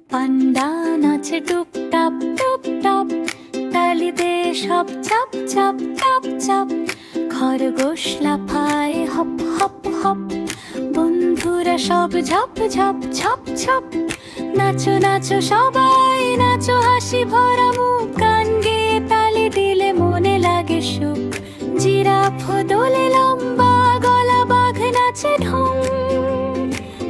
পান্ডা নাচে টুপটাপ টুপটাপ, তালিতে সব চাপ চাপ চাপ চাপ। খরগোশ লাফায় হপ হপ হপ, বন্ধুরা সব ঝপ ঝপ ঝপ ঝপ। নাচো নাচো সবাই নাচো, হাসি ভরা মুখ, গান গেয়ে তালি দিলে মনে লাগে সুখ। জিরাফ দোলে লম্বা গলা, বাঘ নাচে ঢং।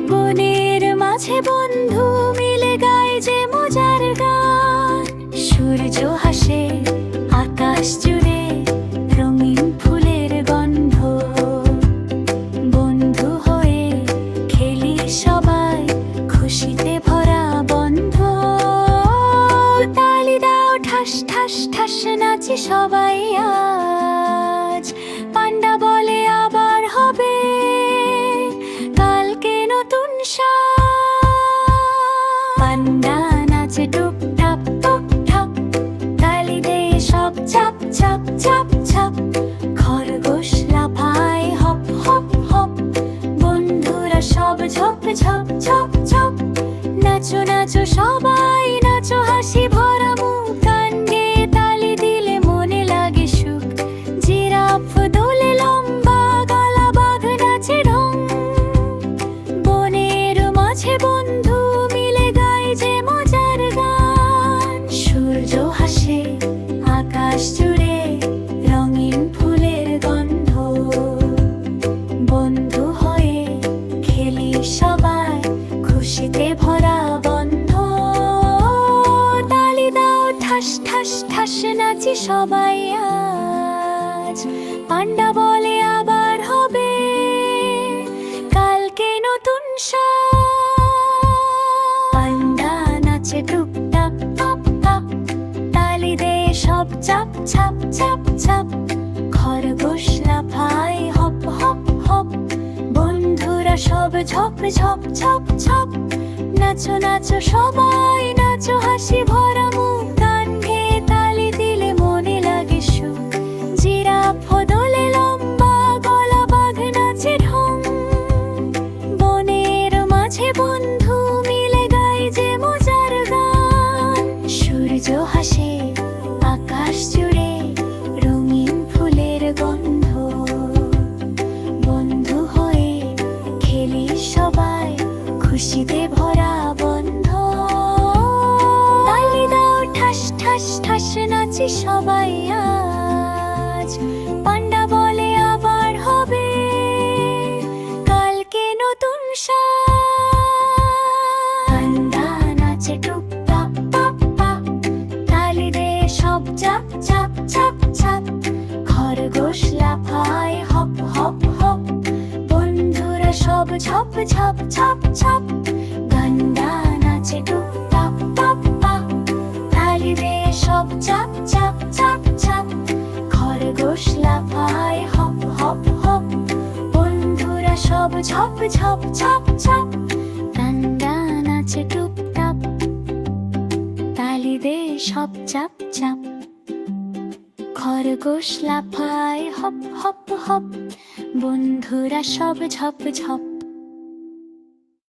বনের মাঝে বন্ধু মিলে গায় যে মজার গান। সূর্য হাসে আকাশ জুড়ে, রঙিন ফুলের গন্ধ। বন্ধু হয়ে খেলি সবাই, খুশিতে ভরা বন্ধ। তালি দাও ঠাস ঠাস ঠাস, নাচি সবাই আজ। পান্ডা বলে আবার হবে কালকে নতুন সাজ। পান্ডা নাচে টুপটাপ টুপটাপ, তালি দে সব চাপ চাপ চাপ চাপ। খরগোশ লাফায় হপ হপ হপ, বন্ধুরা সব ঝপ ঝপ ঝপ ঝপ। নাচো নাচো সবাই নাচো, হাসি ভরা মুখ, গান গেয়ে তালি দিলে মনে লাগে সুখ। জিরাফ দোলে লম্বা গলা, বাঘ নাচে ঢং। বনের মাঝে বন্ধু মিলে গায় যে মজার গান। সূর্য হাসে আকাশ জুড়ে, রঙিন ফুলের গন্ধ। বন্ধু হয়ে খেলি সবাই, খুশিতে ভরা বন্ধ। তালি দাও ঠাস ঠাস ঠাস, নাচি সবাই আজ। পান্ডা বলে আবার হবে কালকে নতুন সাজ। পান্ডা নাচে টুপটাপ টপ টপ, তালি দে সব চাপ চাপ চাপ চাপ। খরগোশ লাফায় হপ হপ হপ, বন্ধুরা সব ঝপ ঝপ ঝপ ঝপ। নাচো নাচো সবাই নাচো, হাসি ভরা মুখ, গান গেয়ে তালি দিলে মনে লাগে সুখ। জিরাফ দোলে লম্বা গলা, বাঘ নাচে ঢং। বনের মাঝে বন্ধু মিলে গায় যে মজার গান। সূর্য হাসে আকাশ জুড়ে, রঙিন ফুলের গন্ধ। বন্ধু হয়ে খেলি সবাই, খুশিতে ভরা বন্ধ। তালি দাও ঠাস ঠাস ঠাস, নাচি সবাই আজ। পান্ডা বলে আবার হবে কালকে নতুন সাজ। পান্ডা নাচে টুপটাপ টপ টপ, তালি দে সব চাপ চাপ চাপ চাপ। খরগোশ লাফায় হপ হপ হপ, বন্ধুরা সব ঝপ ঝপ ঝপ ঝপ। পান্ডা নাচে টুপটাপ টপ টপ, তালি দে সব চাপ চাপ চাপ চাপ। খরগোশ লাফায় হপ হপ হপ, বন্ধুরা সব ঝপ ঝপ ঝপ ঝপ। পান্ডা নাচে টুপটাপ, তালি দে সব চাপ চাপ। খরগোশ লাফায় হপ হপ হপ, বন্ধুরা সব ঝপ ঝপ